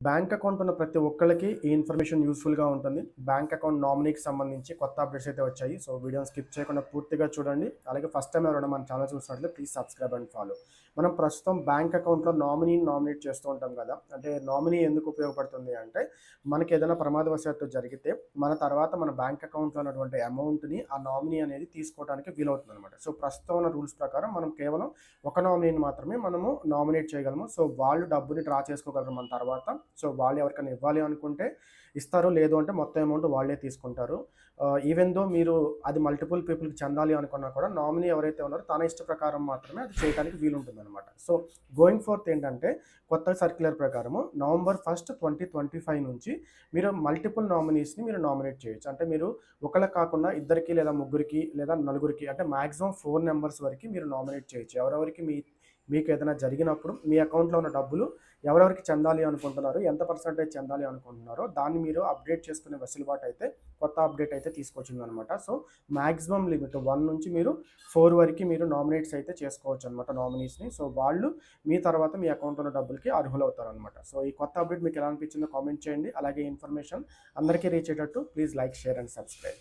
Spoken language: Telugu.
బ్యాంక్ అకౌంట్ ఉన్న ప్రతి ఒక్కళ్ళకి ఈ ఇన్ఫర్మేషన్ యూస్‌ఫుల్‌గా ఉంటుంది. బ్యాంక్ అకౌంట్ నామినీకి సంబంధించి కొత్త అప్డేట్స్ అయితే వచ్చాయి. సో, వీడియోని స్కిప్ చేయకుండా పూర్తిగా చూడండి. అలాగే ఫస్ట్ టైమ్ ఎవరైనా మన ఛానల్ చూస్తున్నట్లయితే ప్లీజ్ సబ్స్క్రైబ్ అండ్ ఫాలో. మనం ప్రస్తుతం బ్యాంక్ అకౌంట్‌లో నామినీని నామినేట్ చేస్తూ ఉంటాం కదా! అంటే నామినీ ఎందుకు ఉపయోగపడుతుంది అంటే, మనకేదైనా ప్రమాదవశాత్తు జరిగితే, మన తర్వాత మన బ్యాంక్ అకౌంట్‌లో ఉన్నటువంటి అమౌంట్‌ని ఆ నామినీ అనేది తీసుకోవడానికి వీలవుతుందనమాట. సో, ప్రస్తుతం ఉన్న రూల్స్ ప్రకారం మనం కేవలం ఒక నామినీని మాత్రమే మనము నామినేట్ చేయగలము. సో, వాళ్ళు డబ్బుని డ్రా చేసుకోగలరు మన తర్వాత. సో, వాళ్ళు ఎవరికైనా ఇవ్వాలి అనుకుంటే ఇస్తారు. లేదు అంటే మొత్తం అమౌంట్ వాళ్ళే తీసుకుంటారు. ఈవెన్ దో మీరు అది మల్టిపుల్ పీపుల్‌కి చెందాలి అనుకున్నా కూడా నామినీ ఎవరైతే ఉన్నారో తన ఇష్ట ప్రకారం మాత్రమే అది చేయడానికి వీలుంటుందనమాట. సో, గోయింగ్ ఫోర్త్ ఏంటంటే కొత్త సర్క్యులర్ ప్రకారము నవంబర్ 1, 2025 నుంచి మీరు మల్టిపుల్ నామినీస్‌ని మీరు నామినేట్ చేయొచ్చు. అంటే మీరు ఒకళ్ళకి కాకుండా ఇద్దరికి లేదా ముగ్గురికి లేదా నలుగురికి అంటే మాక్సిమం 4 నంబర్స్ వరకి మీరు నామినేట్ చేయొచ్చు. ఎవరెవరికి మీకు ఏదైనా జరిగినప్పుడు మీ అకౌంట్‌లో ఉన్న డబ్బులు ఎవరెవరికి చెందాలి అనుకుంటున్నారో, ఎంత పర్సెంటేజ్ చెందాలి అనుకుంటున్నారో దాన్ని మీరు అప్డేట్ చేసుకునే వెసులుబాటు అయితే కొత్త అప్డేట్ అయితే తీసుకొచ్చిందనమాట. సో, మాక్సిమం లిమిట్ 1 నుంచి మీరు 4 వరకి మీరు నామినేట్స్ అయితే చేసుకోవచ్చనమాట నామినీస్‌ని. సో, వాళ్ళు మీ తర్వాత మీ అకౌంట్‌లో ఉన్న డబ్బులకి అర్హులవుతారనమాట. సో, ఈ కొత్త అప్డేట్ మీకు ఎలా అనిపించిందో కామెంట్ చేయండి. అలాగే ఇన్ఫర్మేషన్ అందరికీ రీచ్ అయ్యేటట్టు please like, share and subscribe.